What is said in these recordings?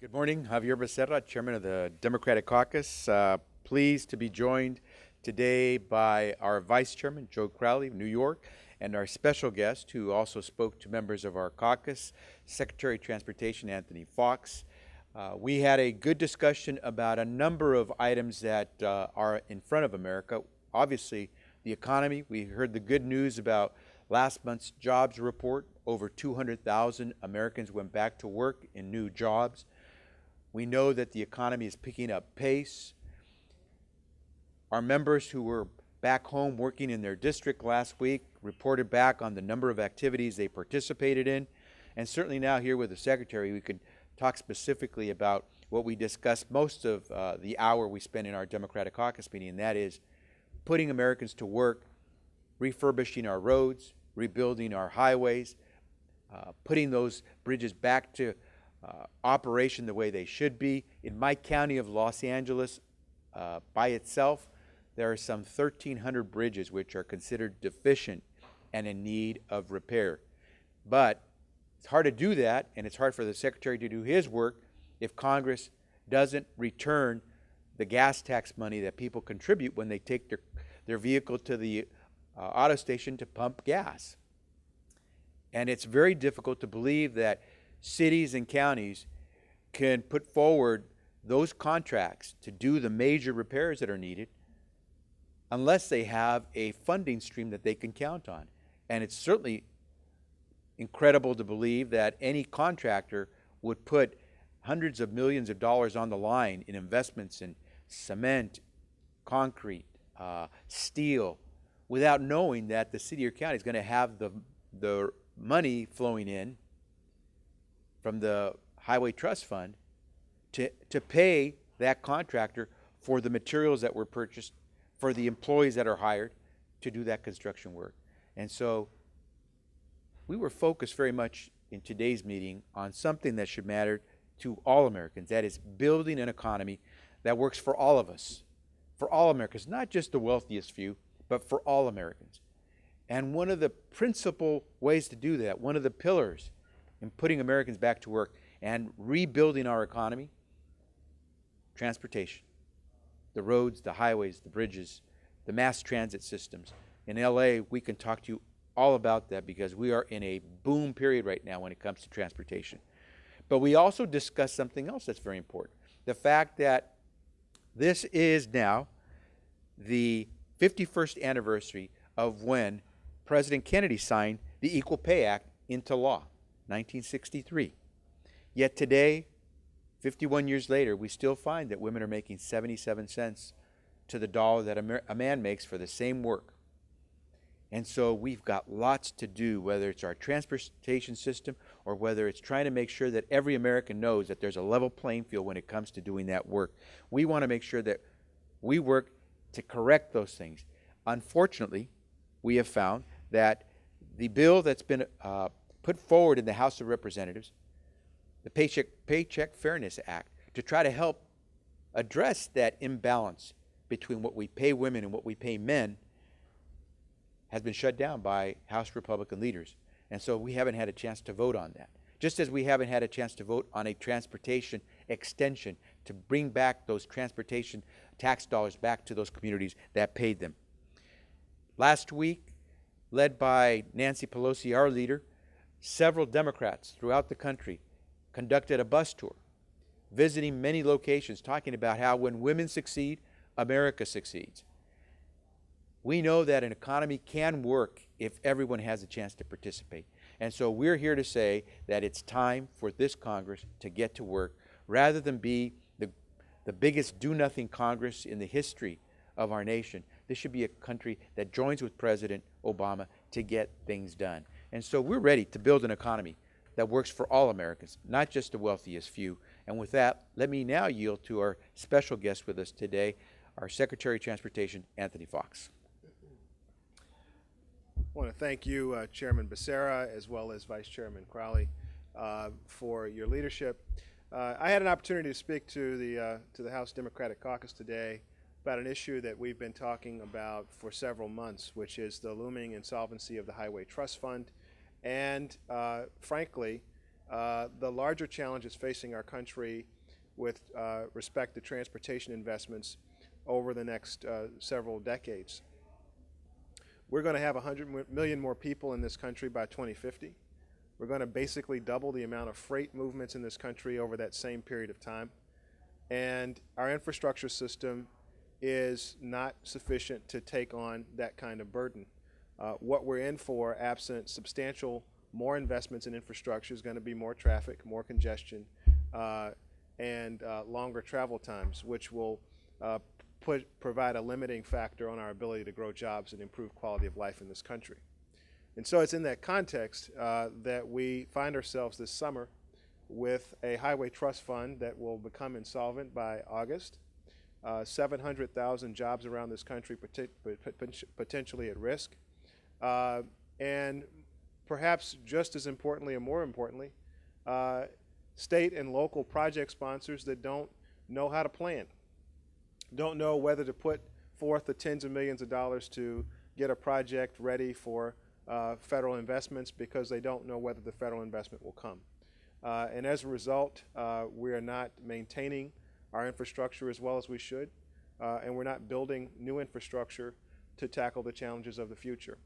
Good morning, Javier Becerra, Chairman of the Democratic Caucus. Pleased to be joined today by our Vice Chairman, Joe Crowley of New York, and our special guest who also spoke to members of our caucus, Secretary of Transportation Anthony Foxx. We had a good discussion about a number of items that are in front of America. Obviously, the economy. We heard the good news about last month's jobs report. Over 200,000 Americans went back to work in new jobs. We know that the economy is picking up pace. Our members who were back home working in their district last week reported back on the number of activities they participated in. And certainly now here with the Secretary, we could talk specifically about what we discussed most of the hour we spent in our Democratic Caucus meeting, and that is putting Americans to work, refurbishing our roads, rebuilding our highways, putting those bridges back to operation the way they should be. In my county of Los Angeles, by itself, there are some 1,300 bridges which are considered deficient and in need of repair. But it's hard to do that, and it's hard for the Secretary to do his work if Congress doesn't return the gas tax money that people contribute when they take their vehicle to the auto station to pump gas. And it's very difficult to believe that cities and counties can put forward those contracts to do the major repairs that are needed unless they have a funding stream that they can count on. And it's certainly incredible to believe that any contractor would put hundreds of millions of dollars on the line in investments in cement, concrete, steel, without knowing that the city or county is going to have the money flowing in from the Highway Trust Fund to pay that contractor for the materials that were purchased, for the employees that are hired to do that construction work. And so we were focused very much in today's meeting on something that should matter to all Americans. That is building an economy that works for all of us, for all Americans, not just the wealthiest few, but for all Americans. And one of the principal ways to do that, one of the pillars in putting Americans back to work and rebuilding our economy, transportation, the roads, the highways, the bridges, the mass transit systems. In LA, we can talk to you all about that because we are in a boom period right now when it comes to transportation. But we also discussed something else that's very important. The fact that this is now the 51st anniversary of when President Kennedy signed the Equal Pay Act into law, 1963. Yet today, 51 years later, we still find that women are making 77 cents to the dollar that a man makes for the same work. And so we've got lots to do, whether it's our transportation system or whether it's trying to make sure that every American knows that there's a level playing field when it comes to doing that work. We want to make sure that we work to correct those things. Unfortunately, we have found that the bill that's been put forward in the House of Representatives, the Paycheck Fairness Act, to try to help address that imbalance between what we pay women and what we pay men, has been shut down by House Republican leaders. And so we haven't had a chance to vote on that. Just as we haven't had a chance to vote on a transportation extension to bring back those transportation tax dollars back to those communities that paid them. Last week, led by Nancy Pelosi, our leader, several Democrats throughout the country conducted a bus tour, visiting many locations, talking about how when women succeed, America succeeds. We know that an economy can work if everyone has a chance to participate. And so we're here to say that it's time for this Congress to get to work rather than be the biggest do-nothing Congress in the history of our nation. This should be a country that joins with President Obama to get things done. And so we're ready to build an economy that works for all Americans, not just the wealthiest few. And with that, let me now yield to our special guest with us today, our Secretary of Transportation, Anthony Foxx. I want to thank you, Chairman Becerra, as well as Vice Chairman Crowley, for your leadership. I had an opportunity to speak to the House Democratic Caucus today about an issue that we've been talking about for several months, which is the looming insolvency of the Highway Trust Fund, and frankly, the larger challenges facing our country with respect to transportation investments over the next several decades. We're going to have 100 million more people in this country by 2050. We're going to basically double the amount of freight movements in this country over that same period of time. And our infrastructure system is not sufficient to take on that kind of burden. What we're in for, absent substantial more investments in infrastructure, is going to be more traffic, more congestion, and longer travel times, which will provide a limiting factor on our ability to grow jobs and improve quality of life in this country. And so it's in that context that we find ourselves this summer with a highway trust fund that will become insolvent by August, 700,000 jobs around this country potentially at risk, and perhaps just as importantly or more importantly, state and local project sponsors that don't know how to plan, don't know whether to put forth the tens of millions of dollars to get a project ready for federal investments because they don't know whether the federal investment will come. And as a result, we are not maintaining our infrastructure as well as we should, and we're not building new infrastructure to tackle the challenges of the future.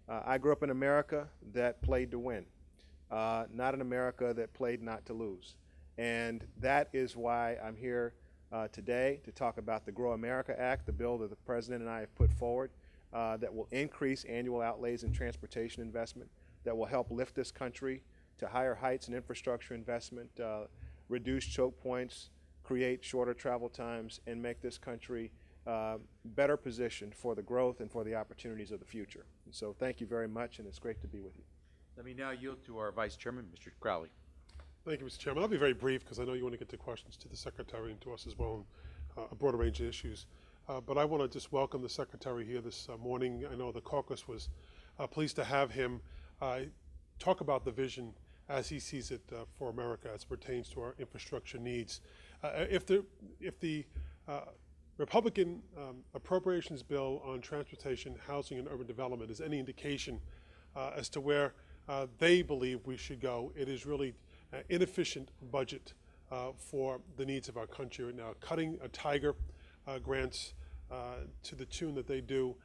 I grew up in America that played to win, not an America that played not to lose. And that is why I'm here today to talk about the Grow America Act, the bill that the President and I have put forward that will increase annual outlays in transportation investment, that will help lift this country to higher heights in infrastructure investment, reduce choke points, create shorter travel times, and make this country better positioned for the growth and for the opportunities of the future. And so thank you very much, and it's great to be with you. Let me now yield to our Vice Chairman, Mr. Crowley. Thank you, Mr. Chairman. I'll be very brief because I know you want to get to questions to the Secretary and to us as well on a broader range of issues. But I want to just welcome the Secretary here this morning. I know the caucus was pleased to have him talk about the vision as he sees it for America as it pertains to our infrastructure needs. If the Republican appropriations bill on transportation, housing, and urban development is any indication as to where they believe we should go, it is really inefficient budget for the needs of our country right now. Cutting Tiger grants to the tune that they do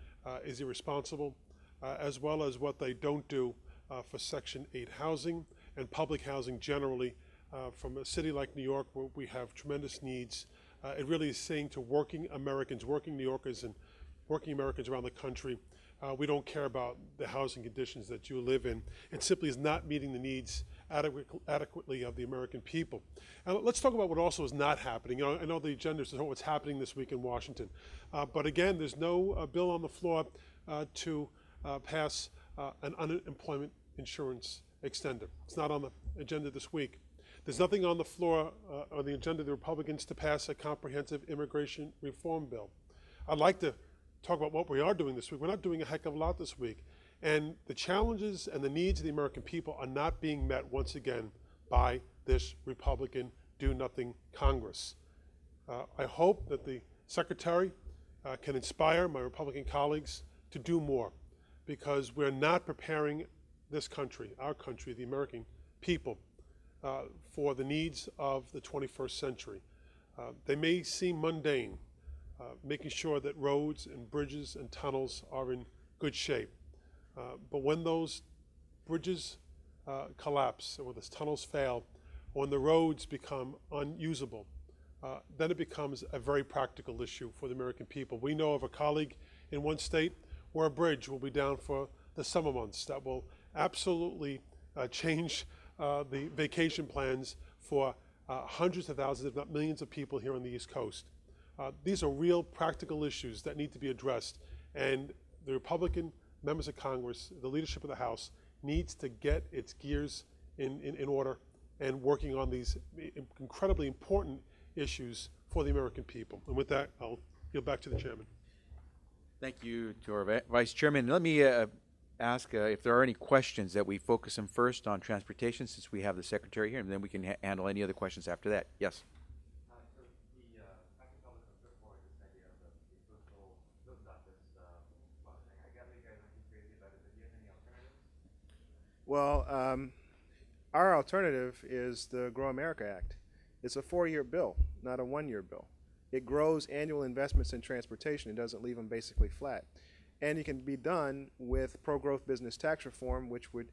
is irresponsible, as well as what they don't do for Section 8 housing and public housing generally. From a city like New York, where we have tremendous needs, it really is saying to working Americans, working New Yorkers, and working Americans around the country, we don't care about the housing conditions that you live in. It simply is not meeting the needs adequately of the American people. Let's talk about what also is not happening. I know the agenda is what's happening this week in Washington. But again, there's no bill on the floor to pass an unemployment insurance extender. It's not on the agenda this week. There's nothing on the floor on the agenda of the Republicans to pass a comprehensive immigration reform bill. I'd like to talk about what we are doing this week. We're not doing a heck of a lot this week. And the challenges and the needs of the American people are not being met once again by this Republican do-nothing Congress. I hope that the Secretary can inspire my Republican colleagues to do more, because we're not preparing this country, our country, the American people, for the needs of the 21st century. They may seem mundane, making sure that roads and bridges and tunnels are in good shape. But when those bridges collapse, or when the tunnels fail, or when the roads become unusable, then it becomes a very practical issue for the American people. We know of a colleague in one state where a bridge will be down for the summer months. That will absolutely change the vacation plans for hundreds of thousands, if not millions of people here on the East Coast. These are real practical issues that need to be addressed, and the Republican members of Congress, the leadership of the House, needs to get its gears in order and working on these incredibly important issues for the American people. And with that, I'll yield back to the Chairman. Thank you to our Vice Chairman. Let me ask if there are any questions that we focus them first on transportation, since we have the Secretary here, and then we can handle any other questions after that. Yes. Well, our alternative is the Grow America Act. It's a 4-year bill, not a 1-year bill. It grows annual investments in transportation. It doesn't leave them basically flat. And it can be done with pro-growth business tax reform, which would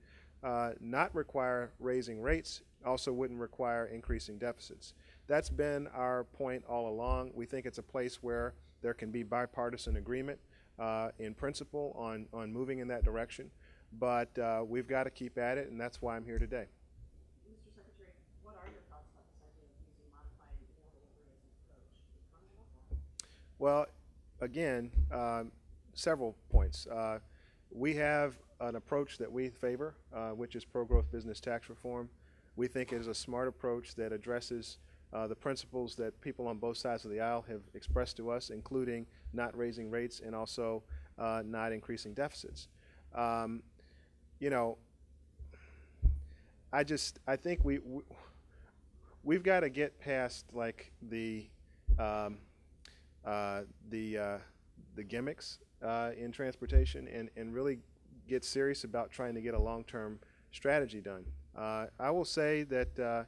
not require raising rates, also wouldn't require increasing deficits. That's been our point all along. We think it's a place where there can be bipartisan agreement in principle on moving in that direction. But we've got to keep at it, and that's why I'm here today. Mr. Secretary, what are your thoughts about this idea of using modified mail delivery as an approach? Can you comment on that? Well, again, several points. We have an approach that we favor, which is pro-growth business tax reform. We think it is a smart approach that addresses the principles that people on both sides of the aisle have expressed to us, including not raising rates and also not increasing deficits. You know, I think we've got to get past like the gimmicks in transportation and really get serious about trying to get a long-term strategy done. I will say that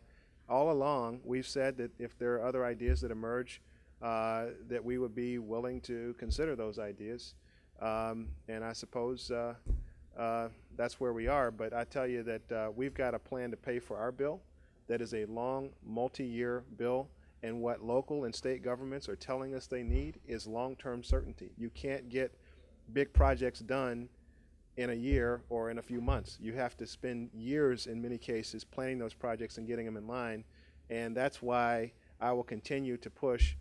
all along we've said that if there are other ideas that emerge, that we would be willing to consider those ideas. And I suppose that's where we are. But I tell you that we've got a plan to pay for our bill that is a long, multi-year bill. And what local and state governments are telling us they need is long-term certainty. You can't get big projects done in a year or in a few months. You have to spend years in many cases planning those projects and getting them in line. And that's why I will continue to push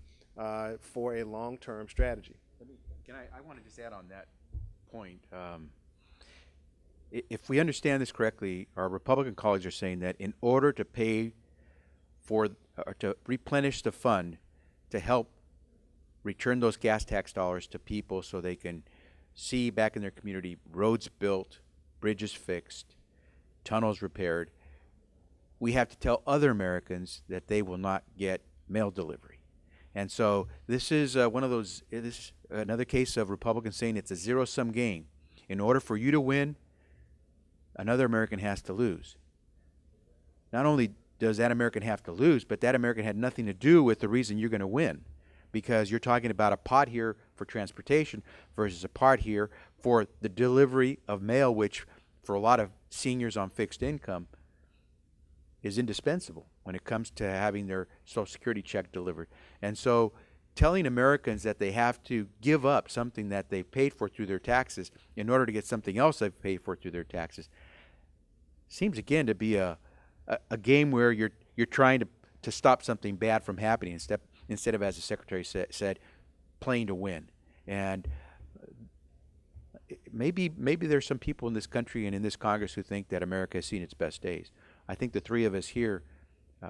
for a long-term strategy. I want to just add on that point. If we understand this correctly, our Republican colleagues are saying that in order to pay for or to replenish the fund to help return those gas tax dollars to people so they can see back in their community roads built, bridges fixed, tunnels repaired, we have to tell other Americans that they will not get mail delivery. And so this is one of those, this is another case of Republicans saying it's a zero-sum game. In order for you to win, another American has to lose. Not only does that American have to lose, but that American had nothing to do with the reason you're going to win, because you're talking about a pot here for transportation versus a pot here for the delivery of mail, which for a lot of seniors on fixed income is indispensable when it comes to having their Social Security check delivered. And so telling Americans that they have to give up something that they've paid for through their taxes in order to get something else they've paid for through their taxes seems again to be a game where you're trying to stop something bad from happening instead of, as the Secretary said, playing to win. And maybe there's some people in this country and in this Congress who think that America has seen its best days. I think the three of us here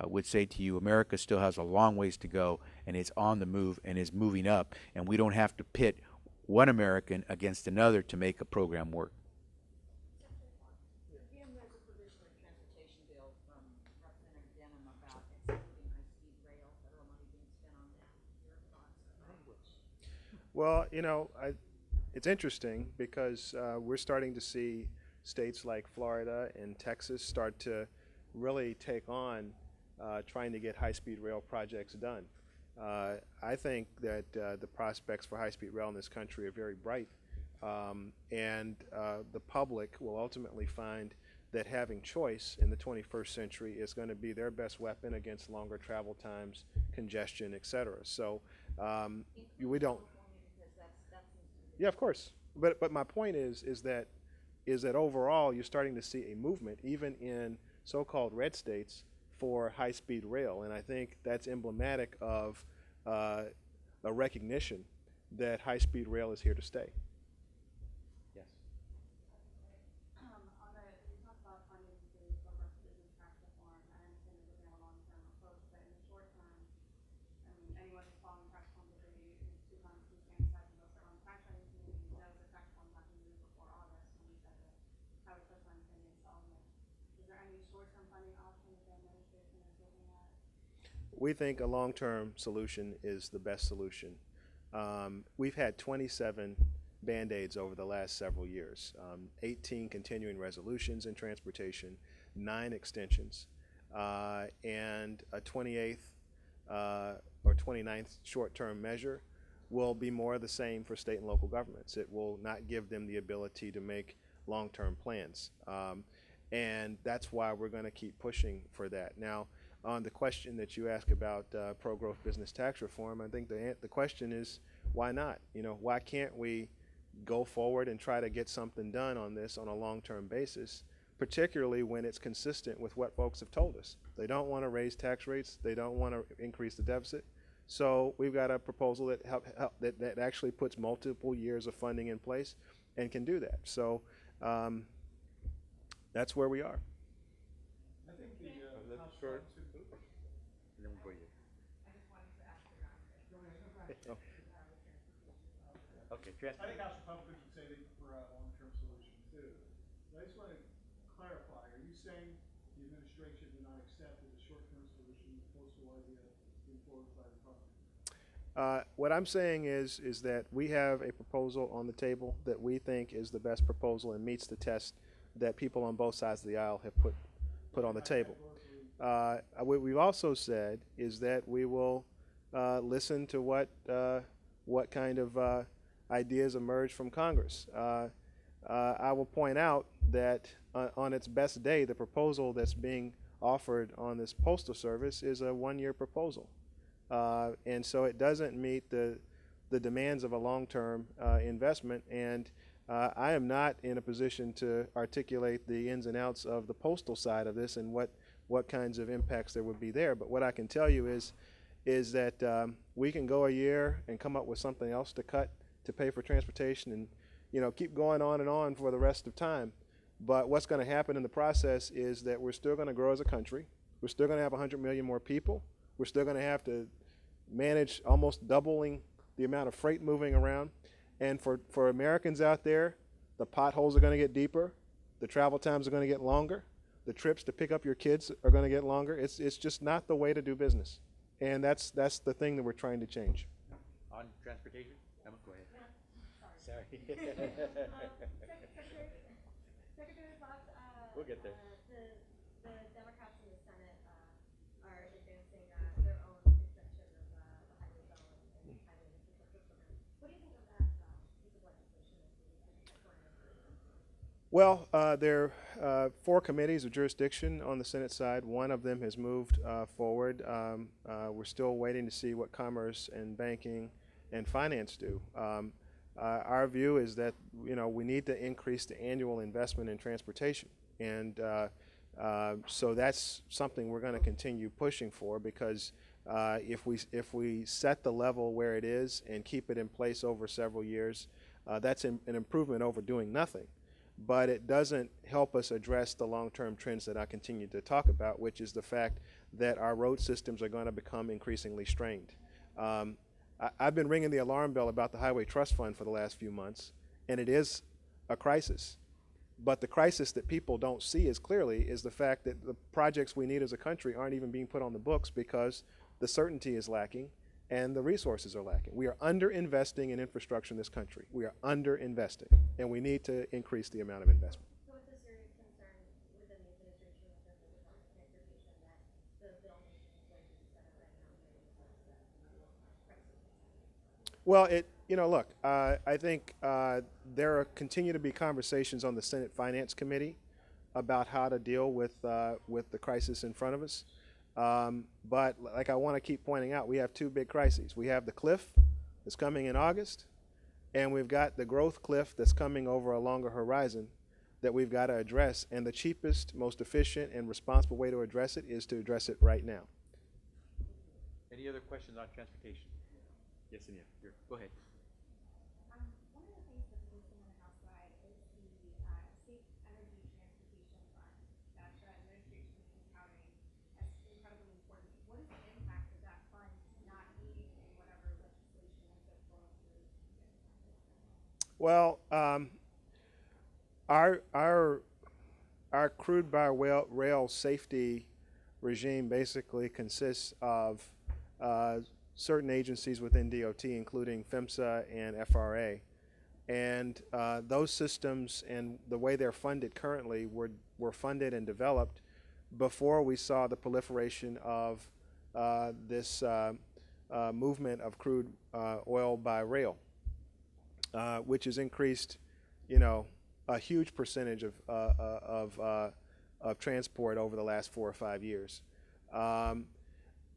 would say to you, America still has a long ways to go, and it's on the move and is moving up, and we don't have to pit one American against another to make a program work. Again, there's a provision in the transportation bill from Representative Denham about excluding high-speed rail, federal money being spent on that. Your thoughts on that? Well, you know, it's interesting because we're starting to see states like Florida and Texas start to really take on trying to get high-speed rail projects done. I think that the prospects for high-speed rail in this country are very bright, and the public will ultimately find that having choice in the 21st century is going to be their best weapon against longer travel times, congestion, et cetera. So we don't. Yeah, of course. But my point is that overall you're starting to see a movement, even in so-called red states, for high-speed rail, and I think that's emblematic of a recognition that high-speed rail is here to stay. Yes. You talked about funding the progress business tax reform. I understand you're looking at a long-term approach, but in the short term, I mean, anyone who's following tax reform debate is 2 months since we decided to go start on the tax writing committee knows that tax reform is not going to move before August when we said that how we push on pending settlement. Is there any short-term funding option that the administration is looking at? We think a long-term solution is the best solution. We've had 27 Band-Aids over the last several years, 18 continuing resolutions in transportation. 9 extensions and a 28th or 29th short-term measure will be more of the same for state and local governments. It will not give them the ability to make long-term plans. And that's why we're going to keep pushing for that. Now, on the question that you ask about pro-growth business tax reform, I think the question is, why not? You know, why can't we go forward and try to get something done on this on a long-term basis, particularly when it's consistent with what folks have told us. They don't want to raise tax rates. They don't want to increase the deficit. So we've got a proposal that that actually puts multiple years of funding in place and can do that. So that's where we are. I think the House Sure. wants to- And then we'll go you. I just wanted to ask around. Okay, I think House Republicans would say they prefer a long-term solution too. But I just want to clarify, are you saying the administration did not accept as a short-term solution the postal idea being forwarded by Republicans? What I'm saying is that we have a proposal on the table that we think is the best proposal and meets the test that people on both sides of the aisle have put on the table. What we've also said is that we will listen to what kind of ideas emerge from Congress. I will point out that on its best day, the proposal that's being offered on this postal service is a 1-year proposal. And so it doesn't meet the demands of a long-term investment. And I am not in a position to articulate the ins and outs of the postal side of this and what kinds of impacts there would be there. But what I can tell you is that we can go a year and come up with something else to cut to pay for transportation and, you know, keep going on and on for the rest of time. But what's going to happen in the process is that we're still going to grow as a country. We're still going to have 100 million more people. We're still going to have to manage almost doubling the amount of freight moving around. And for Americans out there, the potholes are going to get deeper. The travel times are going to get longer. The trips to pick up your kids are going to get longer. It's just not the way to do business. And that's the thing that we're trying to change. On transportation? Emma, go ahead. Sorry. Sorry. Secretary Foxx, We'll get there. The Democrats in the Senate are advancing their own extension of the highway bill and highway infrastructure program. What do you think of that piece of legislation that's being introduced? Well, there are 4 committees of jurisdiction on the Senate side. One of them has moved forward. We're still waiting to see what Commerce and Banking and Finance do. Our view is that, you know, we need to increase the annual investment in transportation. And so that's something we're going to continue pushing for, because if we set the level where it is and keep it in place over several years, that's an improvement over doing nothing. But it doesn't help us address the long-term trends that I continue to talk about, which is the fact that our road systems are going to become increasingly strained. I've been ringing the alarm bell about the Highway Trust Fund for the last few months, and it is a crisis. But the crisis that people don't see as clearly is the fact that the projects we need as a country aren't even being put on the books because the certainty is lacking and the resources are lacking. We are under-investing in infrastructure in this country. We are under-investing, and we need to increase the amount of investment. So it's a serious concern within the administration, within the Department of Transportation, that the bill is going to the Senate right now, crisis. Well, look, I think there continue to be conversations on the Senate Finance Committee about how to deal with the crisis in front of us. But like I want to keep pointing out, we have 2 big crises. We have the cliff that's coming in August, and we've got the growth cliff that's coming over a longer horizon that we've got to address. And the cheapest, most efficient, and responsible way to address it is to address it right now. Any other questions on transportation? Yes, Ania, go ahead. One of the things that's missing on the House side is the Safe Energy Transportation Fund that the administration is touting as incredibly important. What is the impact of that fund not being in whatever legislation ends up going through? Well, our crude by rail safety regime basically consists of certain agencies within DOT, including PHMSA and FRA. And those systems and the way they're funded currently were funded and developed before we saw the proliferation of this movement of crude oil by rail, which has increased, a huge percentage of transport over the last 4 or 5 years.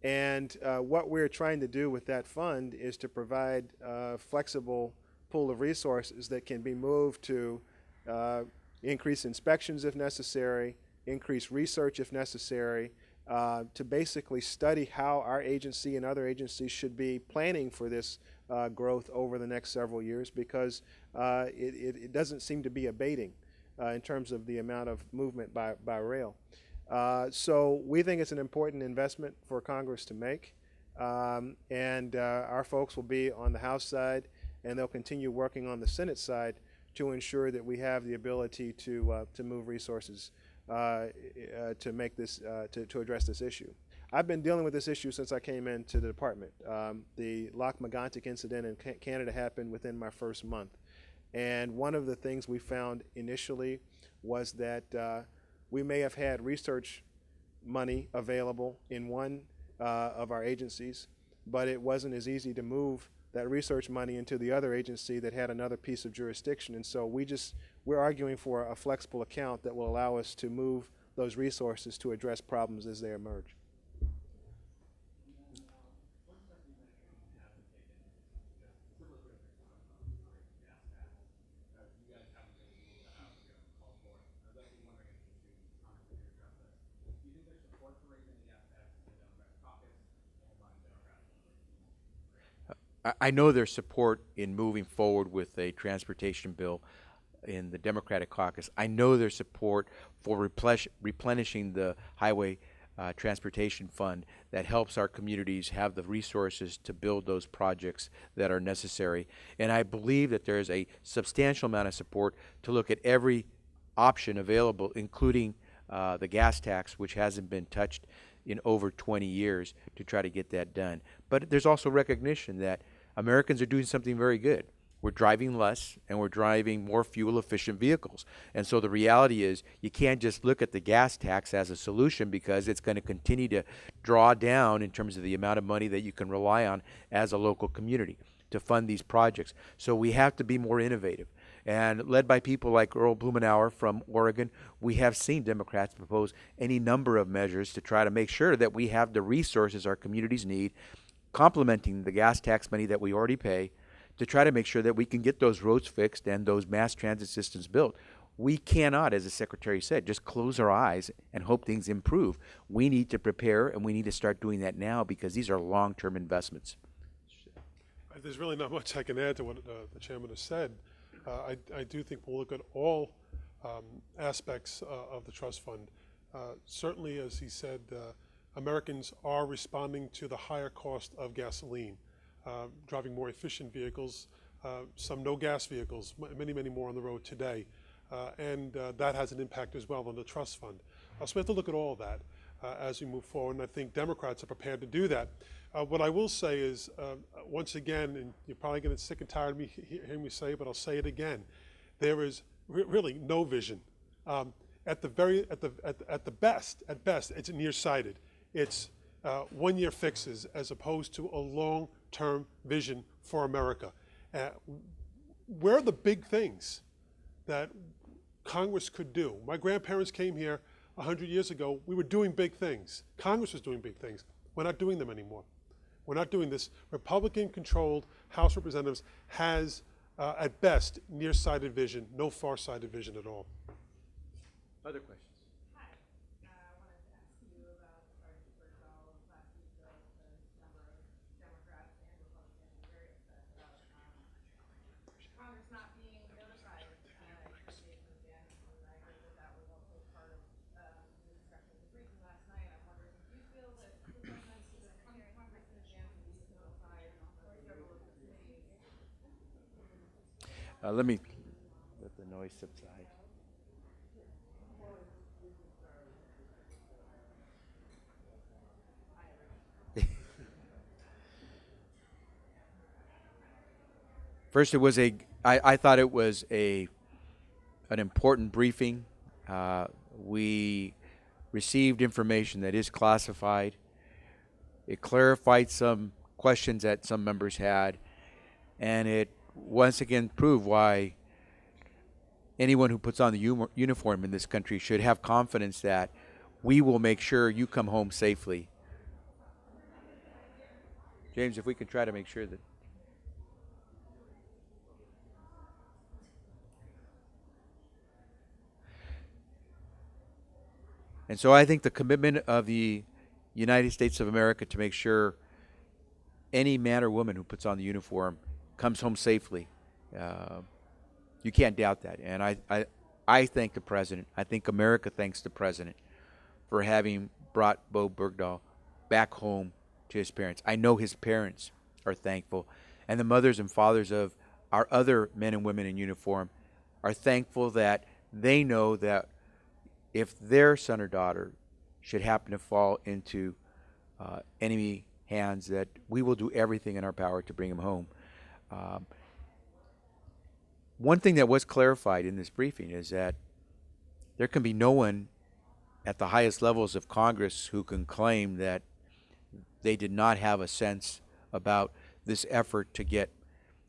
And what we're trying to do with that fund is to provide a flexible pool of resources that can be moved to increase inspections if necessary, increase research if necessary, to basically study how our agency and other agencies should be planning for this growth over the next several years, because it doesn't seem to be abating in terms of the amount of movement by rail. So we think it's an important investment for Congress to make, and our folks will be on the House side, and they'll continue working on the Senate side to ensure that we have the ability to move resources to make this to address this issue. I've been dealing with this issue since I came into the department. The Loch Magantic incident in Canada happened within my first month, and one of the things we found initially was that we may have had research money available in one of our agencies, but it wasn't as easy to move that research money into the other agency that had another piece of jurisdiction. And so we're arguing for a flexible account that will allow us to move those resources to address problems as they emerge. I know there's support in moving forward with a transportation bill in the Democratic caucus. I know there's support for replenishing the highway transportation fund that helps our communities have the resources to build those projects that are necessary. And I believe that there is a substantial amount of support to look at every option available, including the gas tax, which hasn't been touched in over 20 years, to try to get that done. But there's also recognition that Americans are doing something very good. We're driving less, and we're driving more fuel-efficient vehicles. And so the reality is you can't just look at the gas tax as a solution, because it's going to continue to draw down in terms of the amount of money that you can rely on as a local community to fund these projects. So we have to be more innovative. And led by people like Earl Blumenauer from Oregon, we have seen Democrats propose any number of measures to try to make sure that we have the resources our communities need, complementing the gas tax money that we already pay, to try to make sure that we can get those roads fixed and those mass transit systems built. We cannot, as the Secretary said, just close our eyes and hope things improve. We need to prepare, and we need to start doing that now, because these are long-term investments. There's really not much I can add to what the chairman has said. I do think we'll look at all aspects of the trust fund. Certainly, as he said, Americans are responding to the higher cost of gasoline, driving more efficient vehicles, some no-gas vehicles, many, many more on the road today. And that has an impact as well on the trust fund. So we have to look at all of that as we move forward, and I think Democrats are prepared to do that. What I will say is, once again, and you're probably going to get sick and tired of me hearing me say it, but I'll say it again, there is really no vision. At best, it's nearsighted. It's one-year fixes as opposed to a long-term vision for America. Where are the big things that Congress could do? My grandparents came here 100 years ago. We were doing big things. Congress was doing big things. We're not doing them anymore. We're not doing this. Republican-controlled House of Representatives has, at best, nearsighted vision, no far-sighted vision at all. Other questions? Hi. I wanted to ask you about, sorry to first of all, last week the number of Democrats and Republicans were very upset about Congress not being notified expectations again. And I heard that that was also part of the discussion of the briefing last night. I'm wondering, do you feel that Congress should come to Congress in advance and be notified several of the committees? Let me let the noise subside. First, I thought it was an important briefing. We received information that is classified. It clarified some questions that some members had, and it once again proved why anyone who puts on the uniform in this country should have confidence that we will make sure you come home safely. James, if we could try to make sure that. And so I think the commitment of the United States of America to make sure any man or woman who puts on the uniform comes home safely, you can't doubt that. And I thank the president. I think America thanks the president for having brought Bo Bergdahl back home to his parents. I know his parents are thankful, and the mothers and fathers of our other men and women in uniform are thankful that they know that if their son or daughter should happen to fall into enemy hands, that we will do everything in our power to bring him home. One thing that was clarified in this briefing is that there can be no one at the highest levels of Congress who can claim that they did not have a sense about this effort to get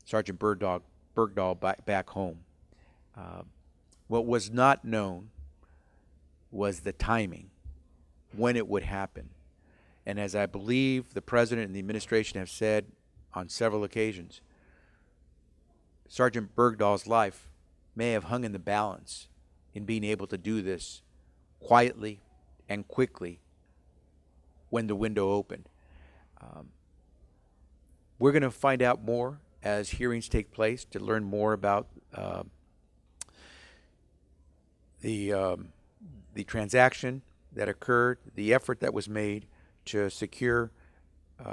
Sergeant Bergdahl back home. What was not known was the timing, when it would happen. And as I believe the president and the administration have said on several occasions, Sergeant Bergdahl's life may have hung in the balance in being able to do this quietly and quickly when the window opened. We're going to find out more as hearings take place to learn more about the transaction that occurred, the effort that was made to secure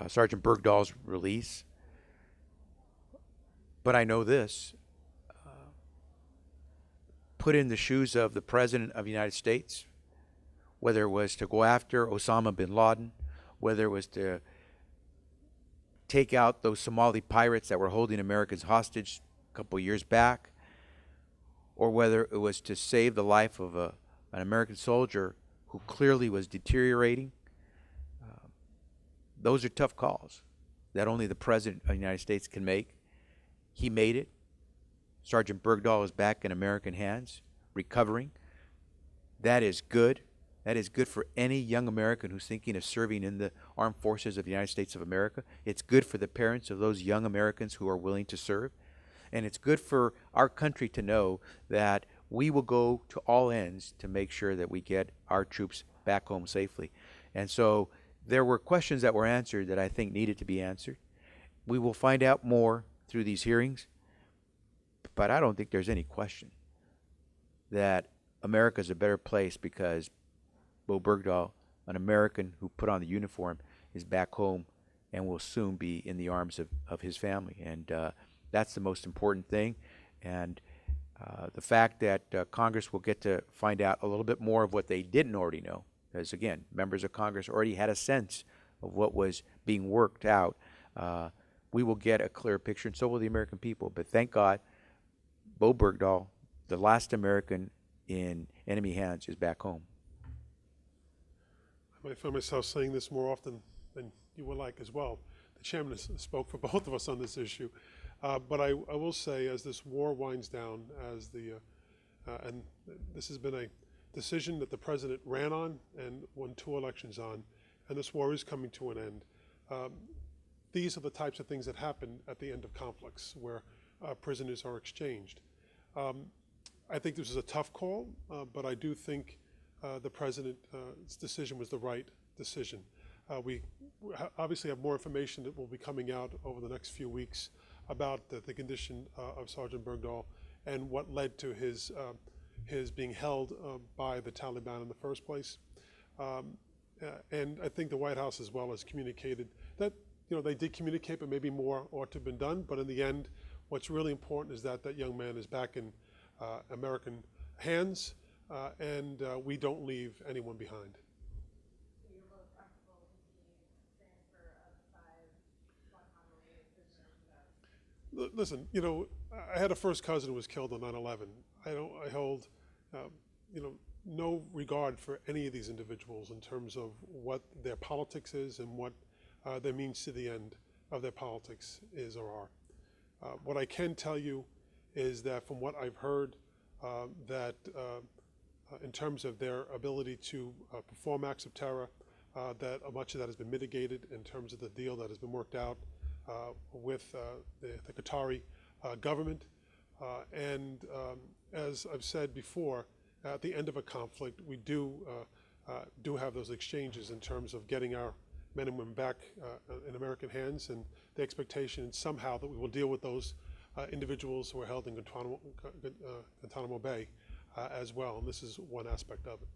Sergeant Bergdahl's release. But I know this, put in the shoes of the President of the United States, whether it was to go after Osama bin Laden, whether it was to take out those Somali pirates that were holding Americans hostage a couple years back, or whether it was to save the life of an American soldier who clearly was deteriorating. Those are tough calls that only the President of the United States can make. He made it. Sergeant Bergdahl is back in American hands, recovering. That is good. That is good for any young American who's thinking of serving in the armed forces of the United States of America. It's good for the parents of those young Americans who are willing to serve. And it's good for our country to know that we will go to all ends to make sure that we get our troops back home safely. And so there were questions that were answered that I think needed to be answered. We will find out more through these hearings, but I don't think there's any question that America is a better place because Bo Bergdahl, an American who put on the uniform, is back home and will soon be in the arms of his family. And that's the most important thing. And the fact that Congress will get to find out a little bit more of what they didn't already know, because again, members of Congress already had a sense of what was being worked out. We will get a clear picture, and so will the American people. But thank God, Bo Bergdahl, the last American in enemy hands, is back home. I might find myself saying this more often than you would like as well. The chairman has spoke for both of us on this issue. But I will say, as this war winds down, and this has been a decision that the president ran on and won 2 elections on, and this war is coming to an end. These are the types of things that happen at the end of conflicts, where prisoners are exchanged. I think this is a tough call, but I do think the president's decision was the right decision. We obviously have more information that will be coming out over the next few weeks about the condition of Sergeant Bergdahl and what led to his being held by the Taliban in the first place. And I think the White House as well has communicated that they did communicate, but maybe more ought to have been done. But in the end, what's really important is that that young man is back in American hands, and we don't leave anyone behind. So you're both comfortable with the transfer of the 5 Guantanamo prisoners? Listen, I had a first cousin who was killed on 9/11. I hold, no regard for any of these individuals in terms of what their politics is and what their means to the end of their politics is or are. What I can tell you is that from what I've heard, that in terms of their ability to perform acts of terror, that much of that has been mitigated in terms of the deal that has been worked out with the Qatari government. As I've said before, at the end of a conflict, we do have those exchanges in terms of getting our men and women back in American hands, and the expectation is somehow that we will deal with those individuals who are held in Guantanamo Bay as well, and this is one aspect of it.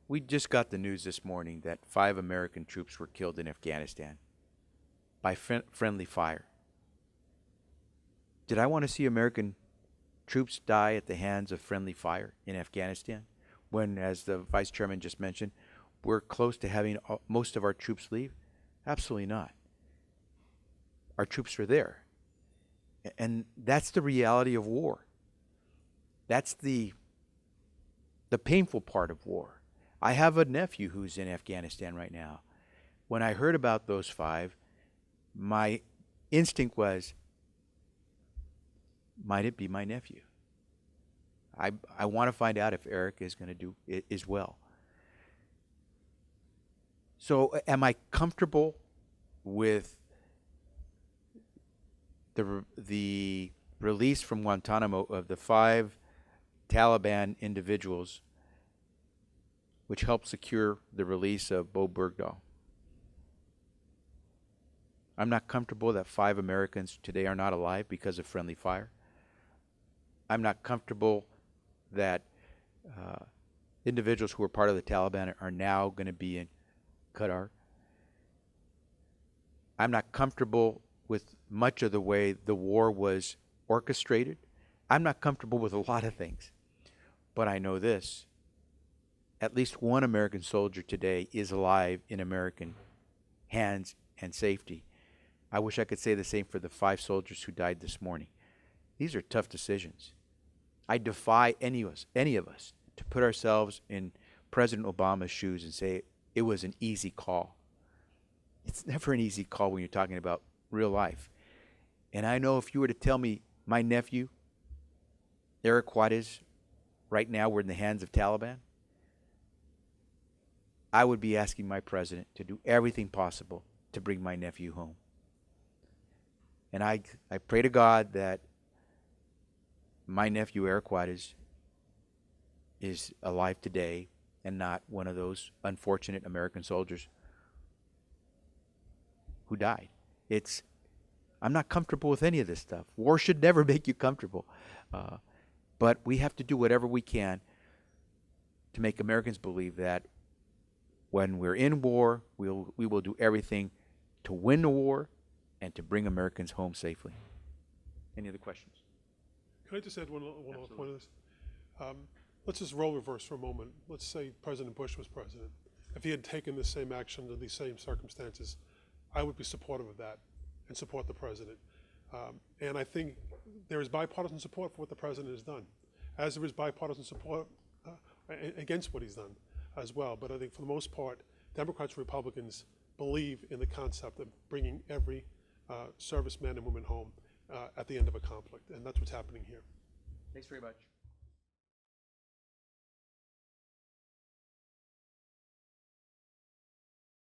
We just got the news this morning that 5 American troops were killed in Afghanistan by friendly fire. Did I want to see American troops die at the hands of friendly fire in Afghanistan when, as the Vice Chairman just mentioned, we're close to having most of our troops leave? Absolutely not. Our troops are there. And that's the reality of war. That's the painful part of war. I have a nephew who's in Afghanistan right now. When I heard about those 5, my instinct was, might it be my nephew? I want to find out if Eric is going to do it as well. So am I comfortable with the release from Guantanamo of the 5 Taliban individuals, which helped secure the release of Bo Bergdahl? I'm not comfortable that 5 Americans today are not alive because of friendly fire. I'm not comfortable that individuals who were part of the Taliban are now going to be in Qatar. I'm not comfortable with much of the way the war was orchestrated. I'm not comfortable with a lot of things. But I know this: at least one American soldier today is alive in American hands and safety. I wish I could say the same for the 5 soldiers who died this morning. These are tough decisions. I defy any of us to put ourselves in President Obama's shoes and say it was an easy call. It's never an easy call when you're talking about real life. And I know if you were to tell me my nephew, Eric Juarez, right now we're in the hands of Taliban, I would be asking my president to do everything possible to bring my nephew home. And I pray to God that my nephew, Eric Juarez, is alive today and not one of those unfortunate American soldiers who died. I'm not comfortable with any of this stuff. War should never make you comfortable. But we have to do whatever we can to make Americans believe that when we're in war, we will do everything to win the war and to bring Americans home safely. Any other questions? Can I just add one other point of this? Let's just role reverse for a moment. Let's say President Bush was president. If he had taken the same action under these same circumstances, I would be supportive of that and support the president. And I think there is bipartisan support for what the president has done, as there is bipartisan support against what he's done as well. But I think for the most part, Democrats and Republicans believe in the concept of bringing every serviceman and woman home at the end of a conflict, and that's what's happening here. Thanks very much.